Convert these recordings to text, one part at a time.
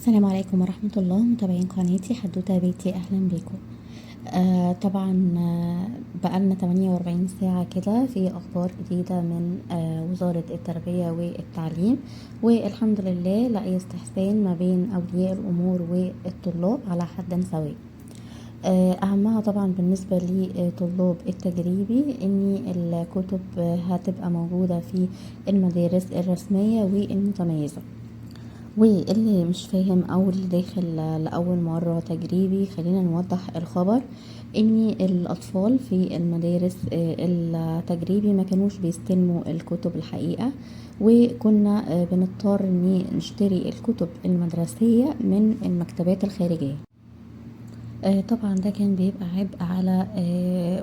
السلام عليكم ورحمة الله، متابعين قناتي حدوتة بيتي، أهلا بيكم. طبعا بقالنا 48 ساعة كده في أخبار جديدة من وزارة التربية والتعليم، والحمد لله لقي استحسان ما بين أولياء الأمور والطلاب على حد سواء. أهمها طبعا بالنسبة لطلاب التجريبي ان الكتب هتبقى موجودة في المدارس الرسمية والمتميزة. واللي مش فاهم او اللي داخل لأول مرة تجريبي، خلينا نوضح الخبر ان الاطفال في المدارس التجريبي ما كانوش بيستلموا الكتب الحقيقة، وكنا بنضطر ان نشتري الكتب المدرسية من المكتبات الخارجية. طبعا ده كان بيبقى عبء على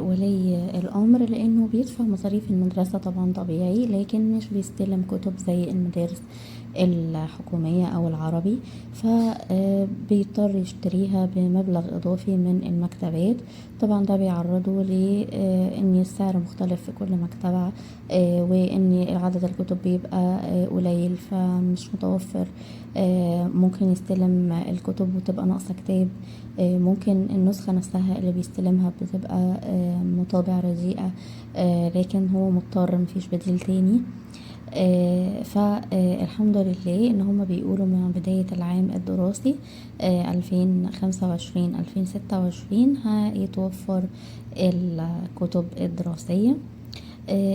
ولي الأمر، لأنه بيدفع مصاريف المدرسة طبعا طبيعي، لكن مش بيستلم كتب زي المدارس الحكومية أو العربي، فبيضطر يشتريها بمبلغ إضافي من المكتبات. طبعا ده بيعرضه لأن السعر مختلف في كل مكتبة، وأن عدد الكتب بيبقى قليل فمش متوفر. ممكن يستلم الكتب وتبقى ناقصة كتاب، ممكن النسخة نفسها اللي بيستلمها بتبقى مطابع رديئة، لكن هو مضطر، مفيش بديل تاني. فالحمد لله ان هما بيقولوا من بداية العام الدراسي 2025-2026 هيتوفر الكتب الدراسية.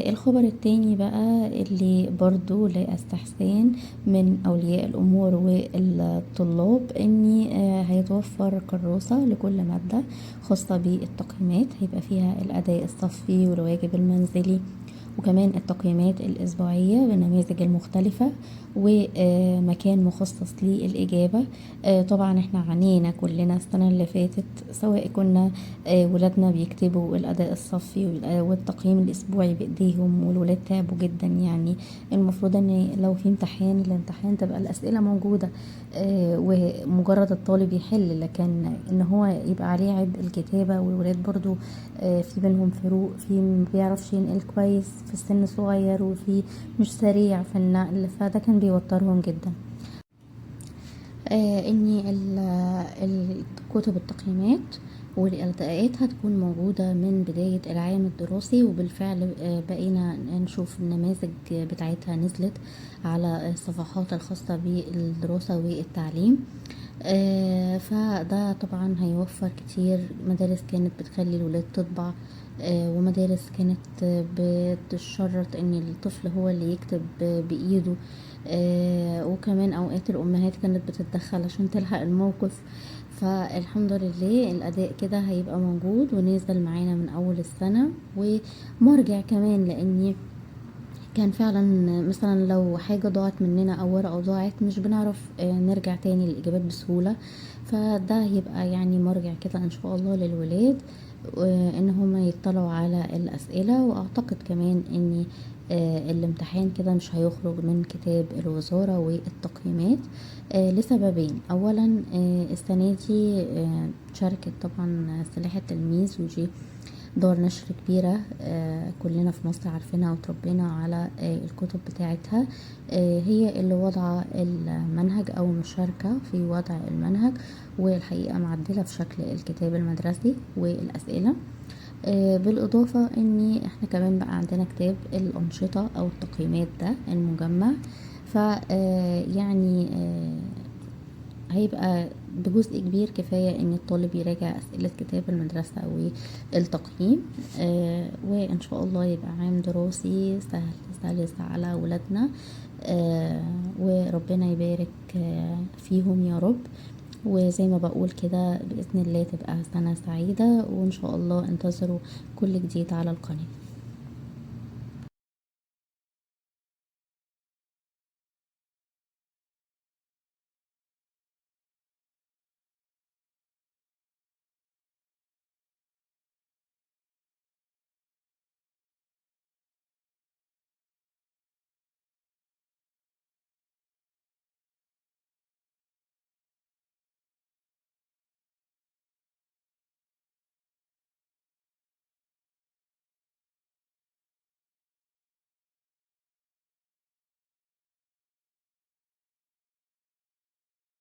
الخبر التاني بقى اللي برضو لاستحسان من أولياء الأمور والطلاب ان هيتوفر كراسة لكل مادة خاصة بالتقييمات، هيبقى فيها الأداء الصفي والواجب المنزلي، وكمان التقييمات الأسبوعية بالنماذج المختلفة، ومكان مخصص للإجابة. طبعا احنا عانينا كلنا السنة اللي فاتت، سواء كنا ولادنا بيكتبوا الأداء الصفي والتقييم الأسبوعي بإيديهم، والولاد تعبوا جدا. يعني المفروض ان لو في الامتحان تبقى الأسئلة موجودة ومجرد الطالب يحل، لكن ان هو يبقى عليه عبء الكتابة، والولاد برضو في بينهم فروق، في مبيعرفش ينقل كويس في السن صغير، وفي مش سريع في النقل، فده كان بيوترهم جدا. ان الكتب التقييمات والإلتقاءات هتكون موجودة من بداية العام الدراسي، وبالفعل بقينا نشوف النماذج بتاعتها نزلت على الصفحات الخاصة بالدراسة والتعليم. فده طبعا هيوفر كتير. مدارس كانت بتخلي الولاد تطبع، ومدارس كانت بتشرط ان الطفل هو اللي يكتب بإيده، وكمان اوقات الامهات كانت بتتدخل عشان تلحق الموقف. فالحمد لله الاداء كده هيبقى موجود ونازل معانا من اول السنة، ومرجع كمان، لاني كان فعلا مثلا لو حاجة ضاعت مننا او ورقة ضاعت مش بنعرف نرجع تاني للإجابات بسهولة. فده هيبقى يعني مرجع كده ان شاء الله للولاد، ان هما يطلعوا على الأسئلة. واعتقد كمان ان الامتحان كده مش هيخرج من كتاب الوزارة والتقييمات لسببين. اولا السنة دي شاركت طبعا سلاح التلميذ، ودي دار نشر كبيرة كلنا في مصر عارفينها وتربينا على الكتب بتاعتها. هي اللي وضع المنهج او مشاركة في وضع المنهج، والحقيقة معدلة في شكل الكتاب المدرسي والأسئلة. بالإضافة ان احنا كمان بقى عندنا كتاب الأنشطة او التقييمات ده المجمع. ف يعني هيبقى بجزء كبير كفاية ان الطالب يراجع اسئلة كتاب المدرسة والتقييم. وان شاء الله يبقى عام دراسي سهل على ولادنا، وربنا يبارك فيهم يا رب. وزي ما بقول كده بإذن الله تبقى سنة سعيدة، وإن شاء الله انتظروا كل جديد على القناة.